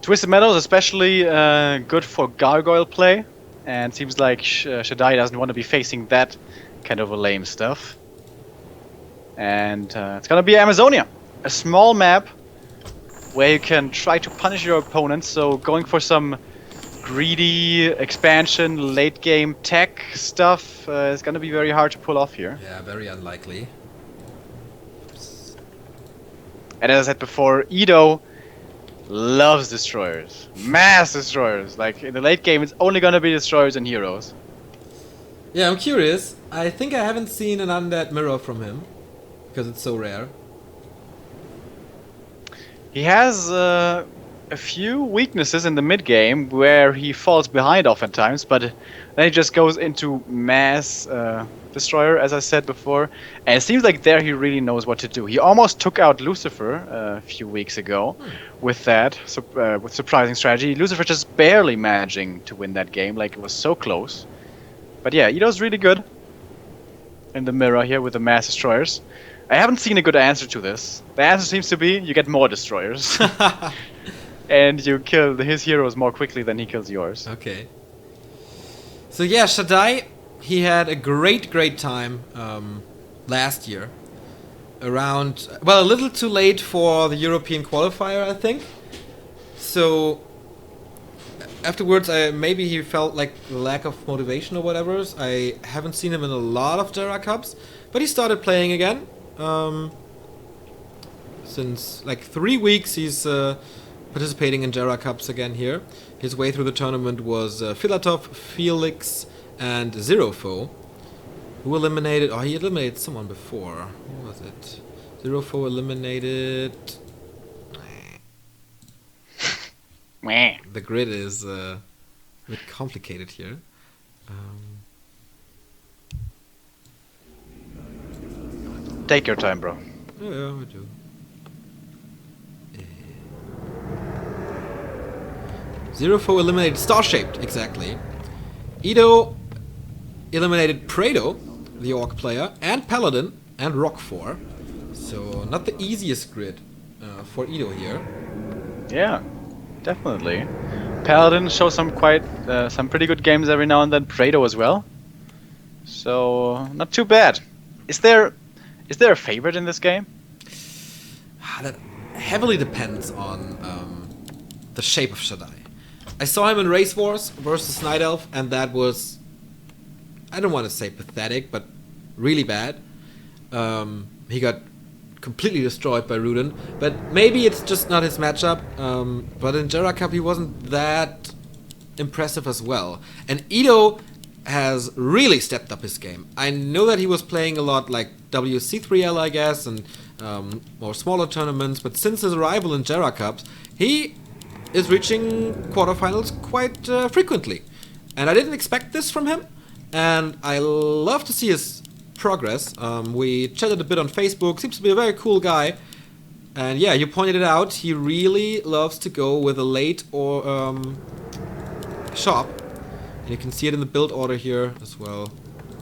Twisted Metal is especially good for gargoyle play, and seems like ShaDai doesn't want to be facing that kind of a lame stuff. And it's gonna be Amazonia, a small map where you can try to punish your opponents. So going for some greedy expansion, late game tech stuff is gonna be very hard to pull off here. Yeah, very unlikely. And as I said before, Edo loves destroyers, mass destroyers. Like in the late game, it's only gonna be destroyers and heroes. Yeah, I'm curious. I think I haven't seen an undead mirror from him because it's so rare. He has a few weaknesses in the mid game where he falls behind oftentimes, but then he just goes into mass destroyer, as I said before, and it seems like there he really knows what to do. He almost took out Lucifer a few weeks ago with that, with surprising strategy. Lucifer just barely managing to win that game, like it was so close. But yeah, Ido's really good in the mirror here with the mass destroyers. I haven't seen a good answer to this. The answer seems to be you get more destroyers. And you kill his heroes more quickly than he kills yours. Okay. So yeah, ShaDai, he had a great time last year. Around, well, a little too late for the European qualifier, I think. So afterwards, maybe he felt like lack of motivation or whatever. I haven't seen him in a lot of Jera Cups, but he started playing again. Since like 3 weeks, he's participating in Jera Cups again here. His way through the tournament was Filatov, Felix, and Zerofo, who eliminated... Oh, he eliminated someone before. Who was it? Zerofo eliminated... The grid is a bit complicated here. Take your time, bro. Yeah, I do. Zerofo eliminated Star-Shaped, exactly. Edo eliminated Prado, the Orc player, and Paladin, and Rock4. So, not the easiest grid for Edo here. Yeah, definitely. Paladin shows some pretty good games every now and then. Prado as well. So, not too bad. Is there a favorite in this game? That heavily depends on the shape of ShaDai. I saw him in Race Wars versus Night Elf, and that was, I don't want to say pathetic, but really bad. He got completely destroyed by Rudin, but maybe it's just not his matchup. But in Jera Cup, he wasn't that impressive as well. And Edo has really stepped up his game. I know that he was playing a lot like WC3L, I guess, and more smaller tournaments, but since his arrival in Jera Cups, he is reaching quarterfinals quite frequently. And I didn't expect this from him, and I love to see his progress. We chatted a bit on Facebook, seems to be a very cool guy. And yeah, you pointed it out, he really loves to go with a late or shop. And you can see it in the build order here as well.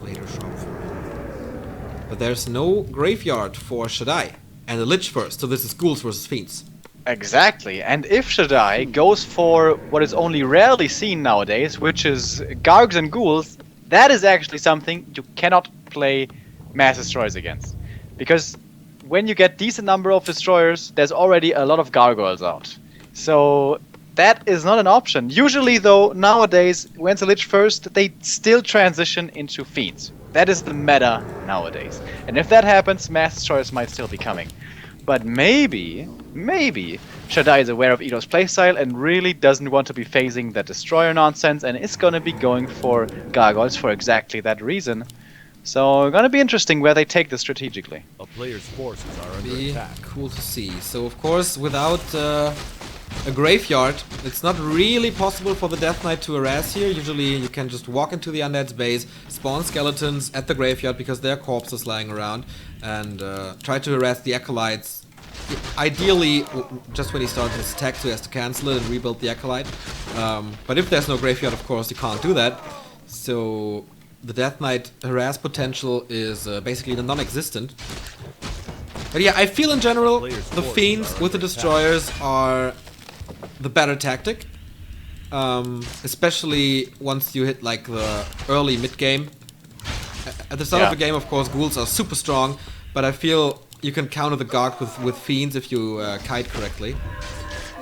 Later shop for him. But there's no graveyard for ShaDai. And the Lich first, so this is Ghouls versus Fiends. Exactly, and if ShaDai goes for what is only rarely seen nowadays, which is Gargs and Ghouls, that is actually something you cannot play mass destroyers against. Because when you get decent number of destroyers, there's already a lot of gargoyles out. So that is not an option. Usually though, nowadays, when it's a Lich first, they still transition into Fiends. That is the meta nowadays. And if that happens, mass destroyers might still be coming. But maybe ShaDai is aware of Edo's playstyle and really doesn't want to be facing that destroyer nonsense and is gonna be going for gargoyles for exactly that reason. So gonna be interesting where they take this strategically. A player's forces are under attack. Cool to see. So of course, without a graveyard, it's not really possible for the Death Knight to harass here. Usually you can just walk into the Undead's base, spawn skeletons at the graveyard because there are corpses lying around, and try to harass the Acolytes. Ideally, just when he starts his attack, so he has to cancel it and rebuild the Acolyte. But if there's no graveyard, of course, you can't do that. So the Death Knight harass potential is basically non-existent. But yeah, I feel in general the Fiends with the Destroyers are the better tactic. Especially once you hit like the early mid game. At the start of the game, of course, ghouls are super strong, but I feel you can counter the Garg with fiends if you kite correctly.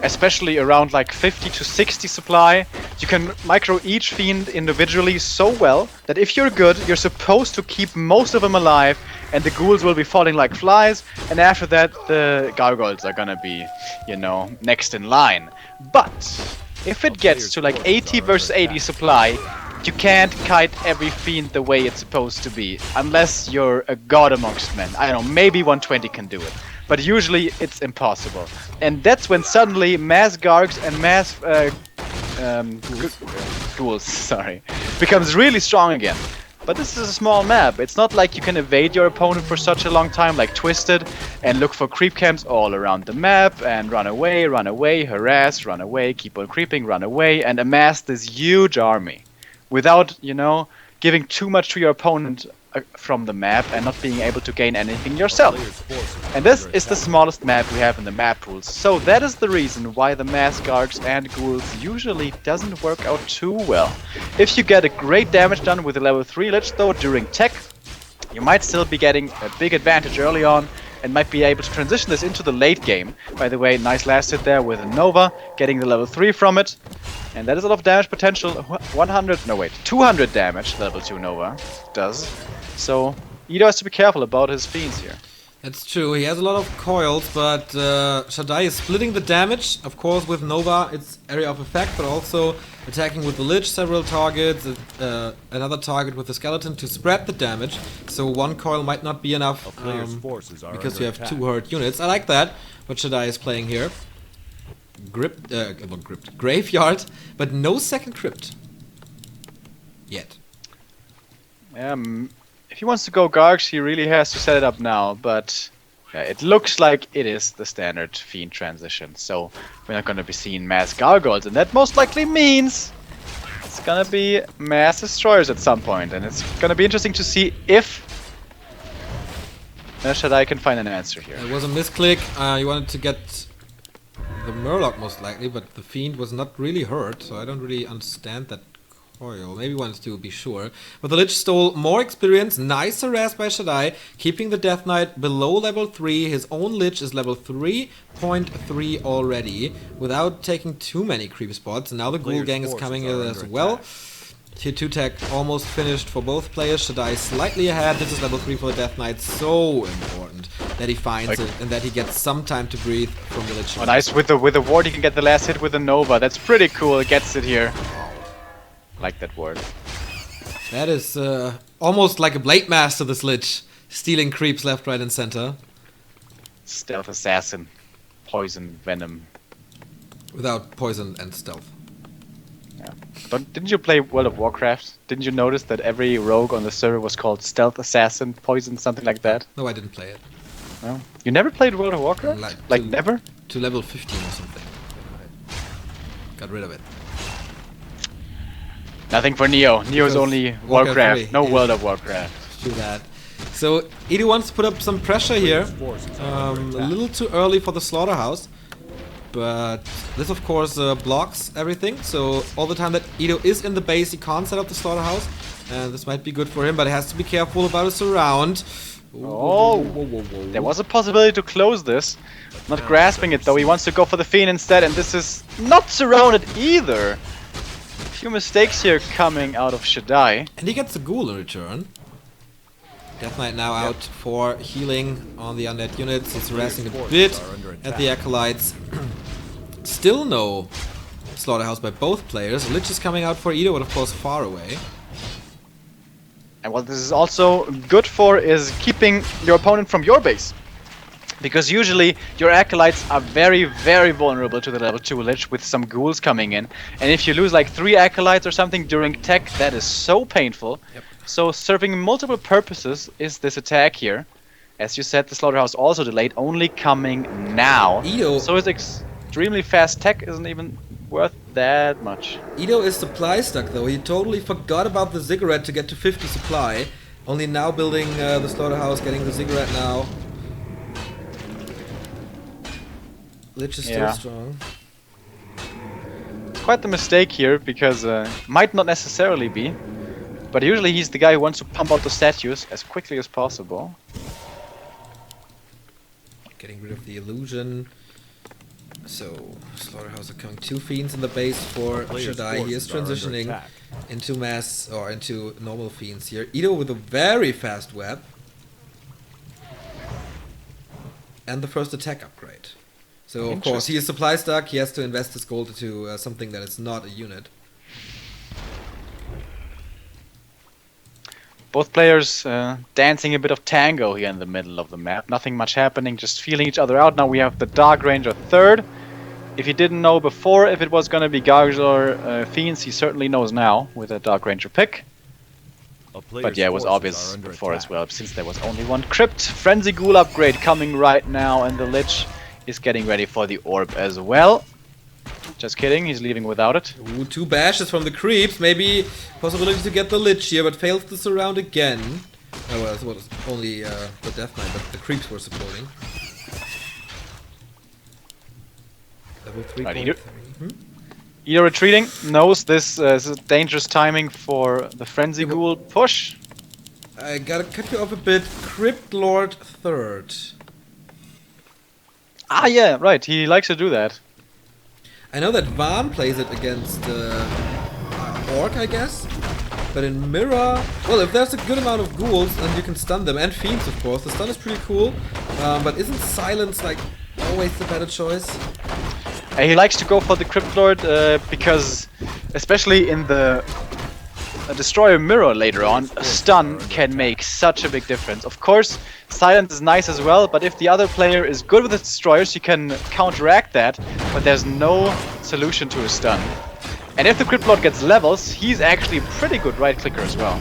Especially around like 50 to 60 supply, you can micro each fiend individually so well that if you're good, you're supposed to keep most of them alive, and the ghouls will be falling like flies, and after that the gargoyles are gonna be, you know, next in line. But if it gets to like 80 versus 80 supply, you can't kite every fiend the way it's supposed to be, unless you're a god amongst men. I don't know, maybe 120 can do it. But usually it's impossible. And that's when suddenly mass Gargs and mass ghouls, sorry, becomes really strong again. But this is a small map. It's not like you can evade your opponent for such a long time, like Twisted, and look for creep camps all around the map, and run away, harass, run away, keep on creeping, run away, and amass this huge army. Without, you know, giving too much to your opponent from the map and not being able to gain anything yourself. And this is the smallest map we have in the map pools, so that is the reason why the mass Gargs and ghouls usually doesn't work out too well. If you get a great damage done with a level 3 Lich though during tech, you might still be getting a big advantage early on and might be able to transition this into the late game. By the way, nice last hit there with a Nova, getting the level 3 from it. And that is a lot of damage potential. 200 damage level 2 Nova does. So Ido has to be careful about his fiends here. That's true, he has a lot of coils, but ShaDai is splitting the damage. Of course, with Nova, it's area of effect, but also attacking with the Lich several targets, another target with the skeleton to spread the damage. So one coil might not be enough because you have 2 hurt units. I like that, what ShaDai is playing here. Graveyard, but no second crypt. Yet. If he wants to go Gargs, he really has to set it up now, but yeah, it looks like it is the standard Fiend transition, so we're not gonna be seeing mass Gargoyles, and that most likely means it's gonna be mass Destroyers at some point, and it's gonna be interesting to see if ShaDai can find an answer here. It was a misclick, you wanted to get the Murloc most likely, but the Fiend was not really hurt, so I don't really understand that coil. Maybe wanted to be sure. But the Lich stole more experience, nice harass by ShaDai, keeping the Death Knight below level 3. His own Lich is level 3.3 already, without taking too many creep spots. And now the Ghoul Gang is coming in as well. Tier 2 tech almost finished for both players. ShaDai slightly ahead. This is level 3 for the Death Knight. So important that he finds it and that he gets some time to breathe from the Lich. Oh, nice. With the ward, he can get the last hit with the Nova. That's pretty cool. It gets it here. Like that word. That is almost like a Blade Master, this Lich. Stealing creeps left, right, and center. Stealth Assassin. Poison Venom. Without poison and stealth. Yeah. But didn't you play World of Warcraft? Didn't you notice that every rogue on the server was called Stealth Assassin, Poison, something like that? No, I didn't play it. No? You never played World of Warcraft? Like never? To level 15 or something. Got rid of it. Nothing for Neo. Neo's only Warcraft, no World of Warcraft. Do that. So Ido wants to put up some pressure here. A little too early for the slaughterhouse, but this of course blocks everything. So all the time that Ido is in the base, he can't set up the slaughterhouse, and this might be good for him. But he has to be careful about his surround. Oh, there was a possibility to close this. Not grasping it though. He wants to go for the Fiend instead, and this is not surrounded either. Few mistakes here coming out of ShaDai. And he gets the Ghoul in return. Death Knight now out for healing on the undead units. He's harassing a bit at the Acolytes. Still no slaughterhouse by both players. Lich is coming out for Ido, but of course far away. And what this is also good for is keeping your opponent from your base. Because usually your Acolytes are very, very vulnerable to the level 2 Lich with some ghouls coming in. And if you lose like 3 Acolytes or something during tech, that is so painful. Yep. So serving multiple purposes is this attack here. As you said, the slaughterhouse also delayed, only coming now. Ido. So his extremely fast tech isn't even worth that much. Ido is supply stuck though. He totally forgot about the Ziggurat to get to 50 supply. Only now building the slaughterhouse, getting the Ziggurat now. Lich is still strong. quite the mistake here, because might not necessarily be, but usually he's the guy who wants to pump out the statues as quickly as possible. Getting rid of the illusion. So, Slaughterhouse account 2 fiends in the base for ShaDai. He is transitioning into mass, or into normal fiends here. Ido with a very fast web. And the first attack upgrade. So, of course, he is supply stuck. He has to invest his gold into something that is not a unit. Both players dancing a bit of tango here in the middle of the map. Nothing much happening, just feeling each other out. Now we have the Dark Ranger third. If he didn't know before if it was going to be Gargs or Fiends, he certainly knows now with a Dark Ranger pick. But yeah, it was obvious before as well, since there was only one Crypt. Frenzy Ghoul upgrade coming right now, and the Lich is getting ready for the Orb as well. Just kidding, he's leaving without it. Ooh, 2 bashes from the creeps. Maybe possibility to get the Lich here, but fails to surround again. Oh, well, it was only the Death Knight, but the creeps were supporting. Level 3. Right, Ido retreating, knows this is dangerous timing for the Frenzy Ghoul push. I gotta cut you off a bit. Crypt Lord third. Ah yeah, right, he likes to do that. I know that Van plays it against Orc, I guess. But in Mirror, well, if there's a good amount of ghouls, then you can stun them. And Fiends, of course. The stun is pretty cool. But isn't Silence, like, always the better choice? He likes to go for the Crypt Lord because, especially in the Destroyer Mirror later on, a stun can make such a big difference. Of course, Silence is nice as well, but if the other player is good with the Destroyers, you can counteract that, but there's no solution to a stun. And if the Crypt Lord gets levels, he's actually a pretty good right-clicker as well.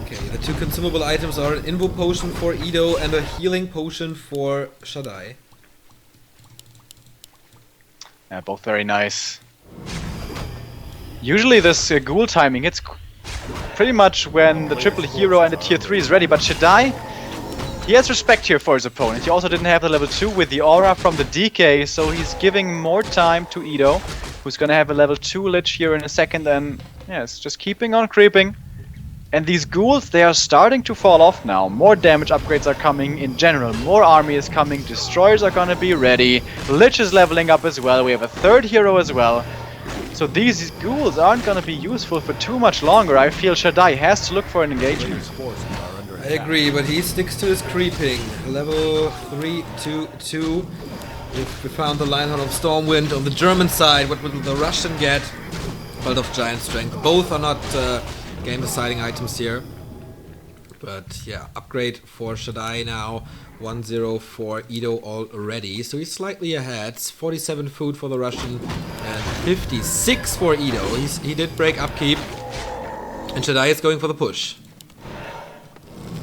Okay, the 2 consumable items are an Invo Potion for Ido and a Healing Potion for ShaDai. Yeah, both very nice. Usually this Ghoul timing hits pretty much when the triple hero and the tier 3 is ready, but ShaDai, he has respect here for his opponent. He also didn't have the level 2 with the aura from the DK, so he's giving more time to Ido, who's gonna have a level 2 Lich here in a second, and yeah, it's just keeping on creeping. And these ghouls, they are starting to fall off now. More damage upgrades are coming in general, more army is coming, destroyers are gonna be ready, Lich is leveling up as well, we have a third hero as well. So these ghouls aren't gonna be useful for too much longer. I feel ShaDai has to look for an engagement. I agree, but he sticks to his creeping. Level 3, 2, 2. If we found the Lionheart of Stormwind on the German side, what will the Russian get? Belt of Giant Strength. Both are not game deciding items here. But yeah, upgrade for ShaDai now. 1-0 for Ido already. So he's slightly ahead. 47 food for the Russian and 56 for Ido. He did break upkeep. And ShaDai is going for the push.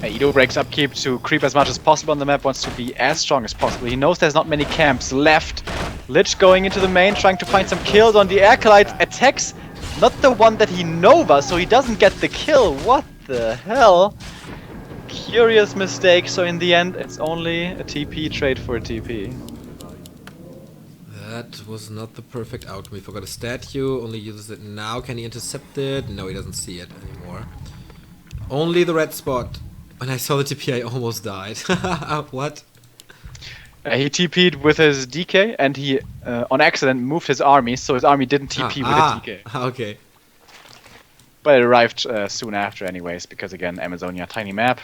Ido breaks upkeep to creep as much as possible on the map, wants to be as strong as possible. He knows there's not many camps left. Lich going into the main, trying to find some kills on the Acolyte. Attacks not the one that he Nova, so he doesn't get the kill. What the hell? Curious mistake, so in the end it's only a TP trade for a TP. That was not the perfect outcome. He forgot a statue, only uses it now. Can he intercept it? No, he doesn't see it anymore. Only the red spot. When I saw the TP, I almost died. What? He TP'd with his DK, and he on accident moved his army, so his army didn't TP with his DK. Okay. But it arrived soon after anyways, because again, Amazonia, tiny map.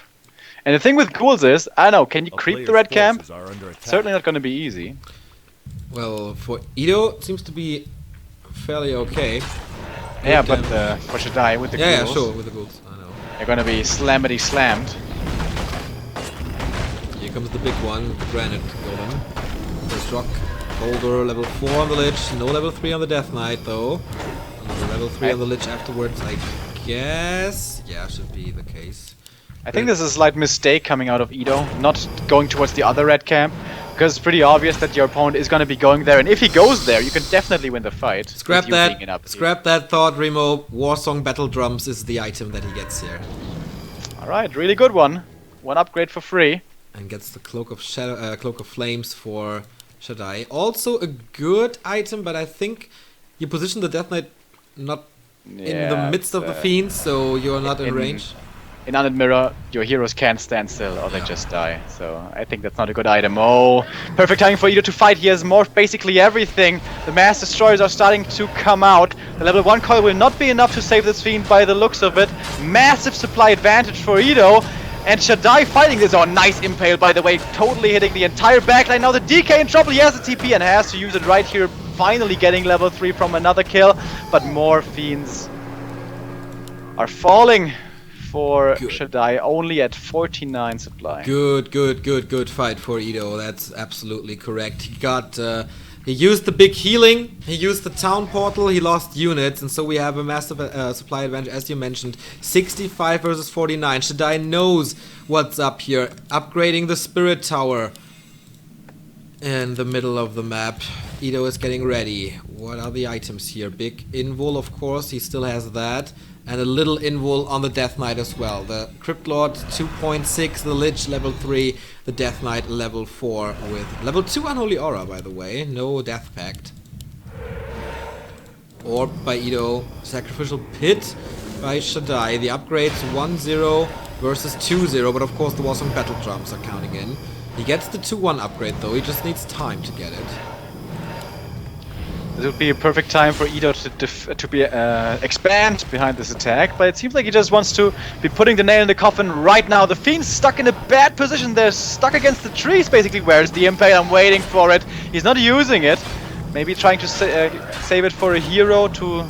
And the thing with ghouls is, I don't know, can you creep the red camp? Certainly not going to be easy. Well, for Ido, it seems to be fairly okay. Yeah, but for ShaDai with the ghouls... Yeah, sure, with the ghouls, I know. They're going to be slammity slammed. Here comes the big one, the Granite Golem. First rock, Boulder, level 4 on the Lich, no level 3 on the Death Knight though. Another level 3 on the Lich afterwards, I guess. Yeah, should be the case. I think this is a slight mistake coming out of Ido, not going towards the other red camp, because it's pretty obvious that your opponent is going to be going there, and if he goes there, you can definitely win the fight. Scrap that thought, Remo. Warsong Battle Drums is the item that he gets here. Alright, really good one. One upgrade for free. And gets the Cloak of Cloak of Flames for ShaDai. Also a good item, but I think you position the Death Knight not in the Yeah, midst of the it's, fiends, so you're not in range. In Undead Mirror, your heroes can't stand still or they Yeah. just die. So I think that's not a good item. Oh, perfect timing for Ido to fight. He has morphed basically everything. The Mass Destroyers are starting to come out. The level 1 coil will not be enough to save this fiend by the looks of it. Massive supply advantage for Ido. And ShaDai fighting this. Oh, nice impale, by the way. Totally hitting the entire backline. Now the DK in trouble. He has the TP and has to use it right here. Finally getting level 3 from another kill. But more fiends are falling for ShaDai, only at 49 supply. Good fight for Ido. That's absolutely correct. He got, he used the big healing, he used the town portal, he lost units, and so we have a massive supply advantage, as you mentioned. 65 versus 49. ShaDai knows what's up here. Upgrading the spirit tower in the middle of the map. Ido is getting ready. What are the items here? Big invul, of course, he still has that. And a little invul on the Death Knight as well. The Crypt Lord 2.6, the Lich level 3, the Death Knight level 4 with level 2 Unholy Aura, by the way. No Death Pact. Orb by Ido. Sacrificial Pit by ShaDai. The upgrades 1-0 versus 2-0, but of course the War Song Battle Drums are counting in. He gets the 2-1 upgrade though, he just needs time to get it. This would be a perfect time for Ido to expand behind this attack, but it seems like he just wants to be putting the nail in the coffin right now. The Fiend's stuck in a bad position. They're stuck against the trees, basically. Where's the impale? I'm waiting for it. He's not using it. Maybe trying to save it for a hero to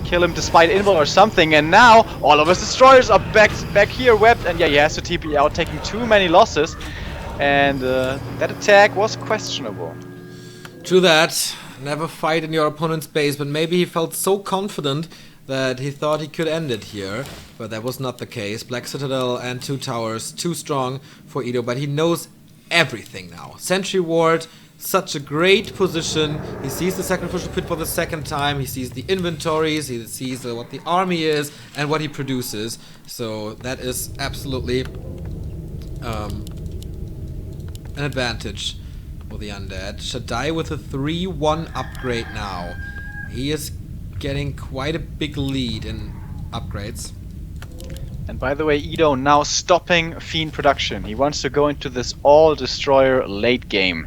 kill him despite invul or something. And now all of his destroyers are back here, webbed, and yeah, he has to TP out, taking too many losses. And that attack was questionable. True that. Never fight in your opponent's base, but maybe he felt so confident that he thought he could end it here, but that was not the case. Black Citadel and 2 towers, too strong for Ido, but he knows everything now. Sentry Ward, such a great position. He sees the Sacrificial Pit for the second time, he sees the inventories, he sees what the army is and what he produces. So that is absolutely an advantage for the Undead. ShaDai with a 3-1 upgrade now. He is getting quite a big lead in upgrades. And by the way, Ido now stopping Fiend production. He wants to go into this all-destroyer late game.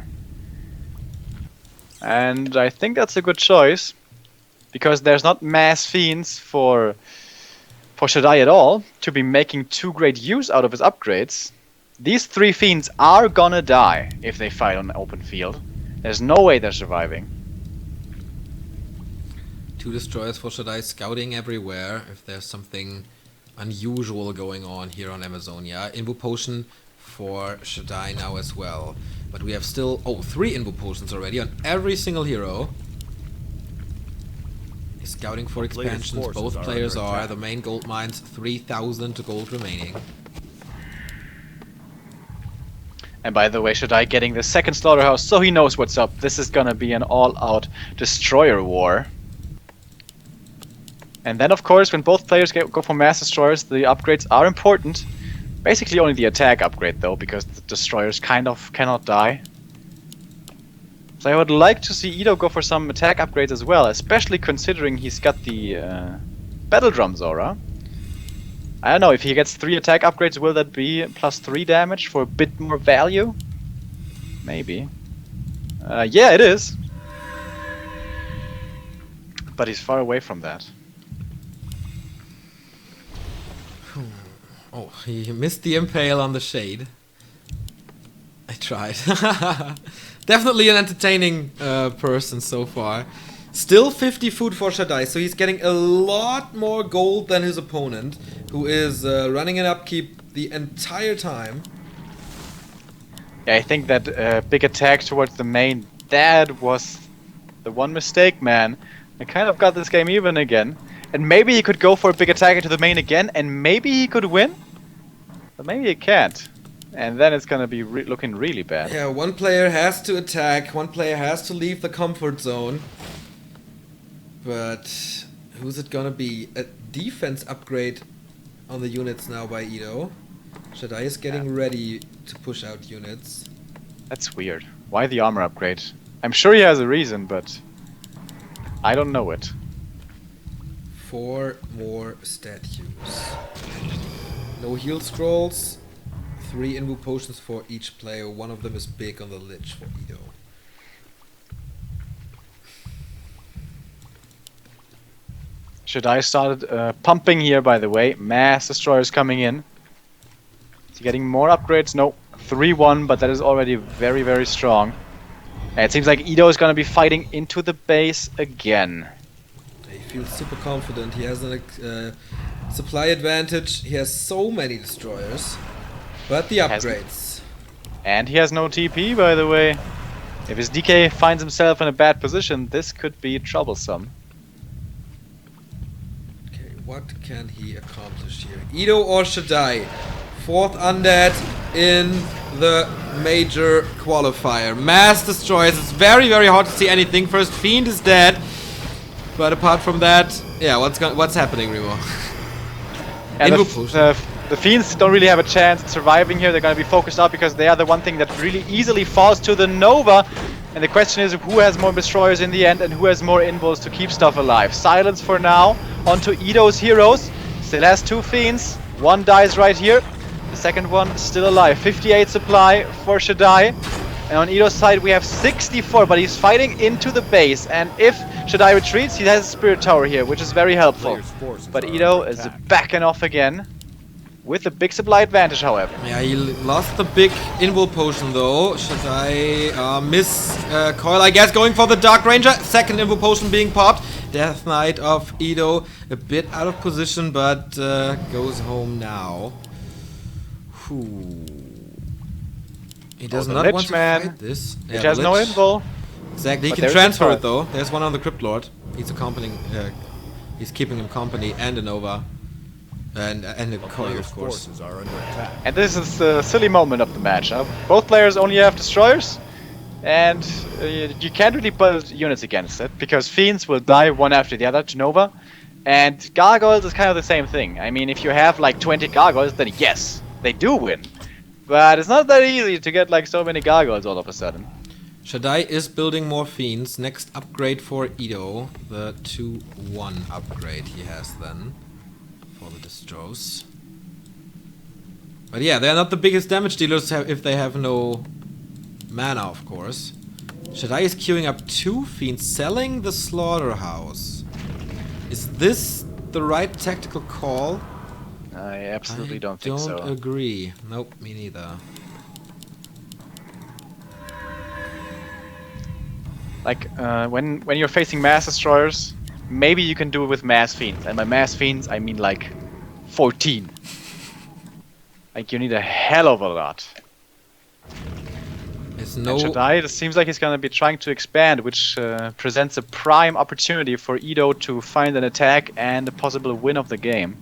And I think that's a good choice, because there's not mass Fiends for ShaDai at all to be making too great use out of his upgrades. These 3 Fiends are gonna die if they fight on an open field. There's no way they're surviving. 2 destroyers for ShaDai scouting everywhere if there's something unusual going on here on Amazonia. Invo Potion for ShaDai now as well. But we have still, 3 Invo Potions already on every single hero. He's scouting for expansions, both players are. The main gold mines, 3,000 gold remaining. And by the way, ShaDai getting the second slaughterhouse, so he knows what's up. This is gonna be an all-out destroyer war. And then, of course, when both players go for mass destroyers, the upgrades are important. Basically only the attack upgrade, though, because the destroyers kind of cannot die. So I would like to see Ido go for some attack upgrades as well, especially considering he's got the Battle Drums aura. I don't know, if he gets 3 attack upgrades, will that be +3 damage for a bit more value? Maybe. Yeah, it is. But he's far away from that. Oh, he missed the impale on the shade. I tried. Definitely an entertaining person so far. Still 50 food for ShaDai, so he's getting a lot more gold than his opponent, who is running an upkeep the entire time. Yeah, I think that big attack towards the main, that was the one mistake, man. I kind of got this game even again. And maybe he could go for a big attack into the main again, and maybe he could win. But maybe he can't. And then it's gonna be looking really bad. Yeah, one player has to attack, one player has to leave the comfort zone. But who's it gonna be? A defense upgrade on the units now by Ido. ShaDai is getting ready to push out units. That's weird. Why the armor upgrade? I'm sure he has a reason, but I don't know it. 4 more statues. No heal scrolls. 3 invo potions for each player. One of them is big on the lich for Edo. ShaDai started pumping here, by the way. Mass destroyers coming in. Is he getting more upgrades? No. 3-1, but that is already very, very strong. And it seems like Edo is going to be fighting into the base again. He feels super confident. He has a supply advantage. He has so many destroyers. But the upgrades. And he has no TP, by the way. If his DK finds himself in a bad position, this could be troublesome. Okay, what can he accomplish here? Edo or ShaDai? 4th undead in the major qualifier. Mass destroyers. It's very, very hard to see anything. First Fiend is dead. But apart from that, yeah, what's happening, Remo? And the Fiends don't really have a chance at surviving here. They're going to be focused out because they are the one thing that really easily falls to the Nova. And the question is who has more destroyers in the end and who has more invos to keep stuff alive. Silence for now. Onto Edo's heroes. Still has 2 Fiends. One dies right here. The second one still alive. 58 supply for ShaDai. And on Edo's side we have 64, but he's fighting into the base. And if ShaDai retreats, he has a Spirit Tower here, which is very helpful. But Edo is backing off again. With a big supply advantage, however. Yeah, he lost the big invul potion though. ShaDai miss coil, I guess, going for the Dark Ranger. Second invul potion being popped. Death Knight of Edo, a bit out of position, but goes home now. He does not want to fight this. Which has no invul. Exactly, he can transfer it though. There's one on the Crypt Lord. He's accompanying, he's keeping him company and a Nova. And a coil, of course. And this is the silly moment of the match. Both players only have destroyers, and you can't really build units against it because Fiends will die one after the other to Nova, and Gargoyles is kind of the same thing. I mean, if you have like 20 Gargoyles, then yes, they do win. But it's not that easy to get like so many Gargoyles all of a sudden. ShaDai is building more Fiends. Next upgrade for Edo, the 2-1 upgrade he has then. For the distros. But yeah, they're not the biggest damage dealers if they have no mana, of course. ShaDai is queuing up 2 Fiends, selling the Slaughterhouse. Is this the right tactical call? I absolutely don't think so. I don't agree. Nope, me neither. Like, when you're facing Mass Destroyers, maybe you can do it with Mass Fiends, and by Mass Fiends I mean like 14. Like you need a hell of a lot. There's no... And ShaDai, it seems like he's gonna be trying to expand, which presents a prime opportunity for Edo to find an attack and a possible win of the game.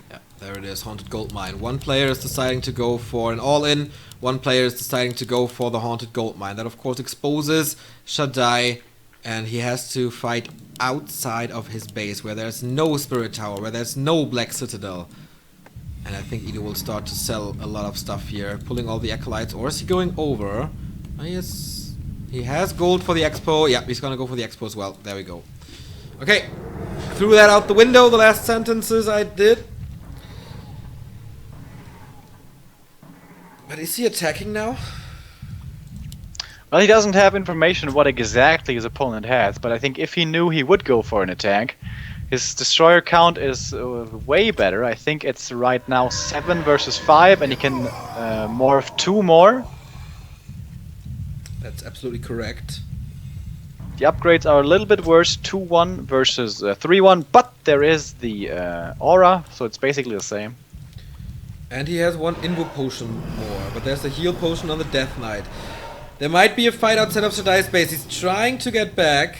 Yeah, there it is, Haunted Gold Mine. One player is deciding to go for an all-in, one player is deciding to go for the Haunted Gold Mine. That of course exposes ShaDai, and he has to fight outside of his base, where there's no Spirit Tower, where there's no Black Citadel. And I think Edo will start to sell a lot of stuff here, pulling all the Acolytes, or is he going over? Oh, yes, he has gold for the Expo. Yeah, he's gonna go for the Expo as well. There we go. Okay, threw that out the window, the last sentences I did. But is he attacking now? Well, he doesn't have information what exactly his opponent has, but I think if he knew he would go for an attack, his destroyer count is way better. I think it's right now 7 versus 5, and he can morph 2 more. That's absolutely correct. The upgrades are a little bit worse, 2-1 versus 3-1, but there is the aura, so it's basically the same. And he has 1 invo potion more, but there's a heal potion on the Death Knight. There might be a fight outside of ShaDai's base. He's trying to get back.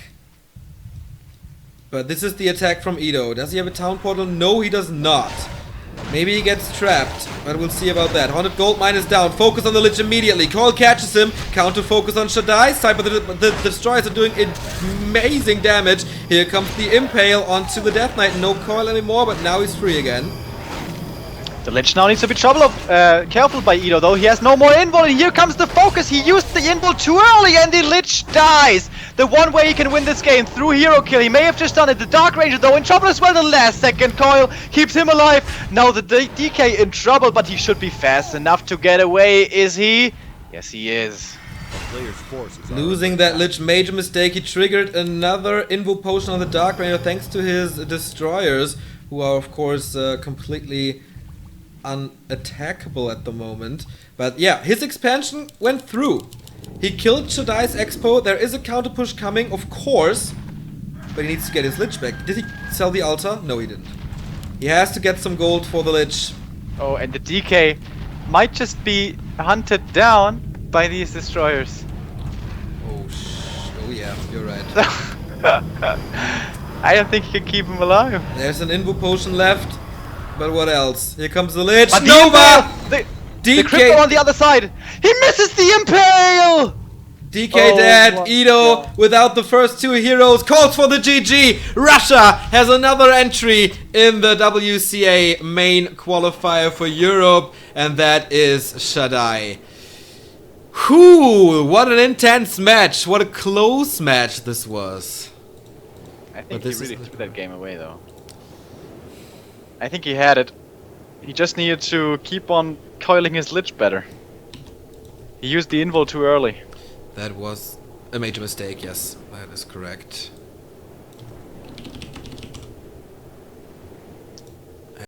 But this is the attack from Edo. Does he have a town portal? No, he does not. Maybe he gets trapped, but we'll see about that. Haunted Gold Mine is down. Focus on the Lich immediately. Coil catches him. Counter focus on ShaDai's side, but the destroyers are doing amazing damage. Here comes the Impale onto the Death Knight. No Coil anymore, but now he's free again. The Lich now needs to be careful by Edo, though. He has no more invul, and here comes the focus. He used the invul too early, and the Lich dies. The one way he can win this game through hero kill. He may have just done it. The Dark Ranger though in trouble as well. The last second coil keeps him alive. Now the DK in trouble, but he should be fast enough to get away. Is he? Yes, he is. Player's forces are Losing under that attack. Lich, major mistake. He triggered another invo potion on the Dark Ranger thanks to his destroyers, who are of course completely unattackable at the moment. But yeah, his expansion went through. He killed ShaDai's Expo. There is a counter push coming, of course, but he needs to get his Lich back. Did he sell the altar? No, he didn't. He has to get some gold for the Lich. Oh, and the DK might just be hunted down by these destroyers. Oh yeah, you're right. I don't think he can keep him alive. There's an invo potion left, but what else? Here comes the Lich. But Nova! the crypto on the other side. He misses the impale. DK Oh dead, my Ido God. without the first two heroes, calls for the GG. Russia has another entry in the WCA main qualifier for Europe, and that is ShaDai. Whew, what an intense match, what a close match this was. I think But he this really is- threw that game away though. I think he had it. He just needed to keep on coiling his Lich better. He used the invul too early. That was a major mistake, yes, that is correct.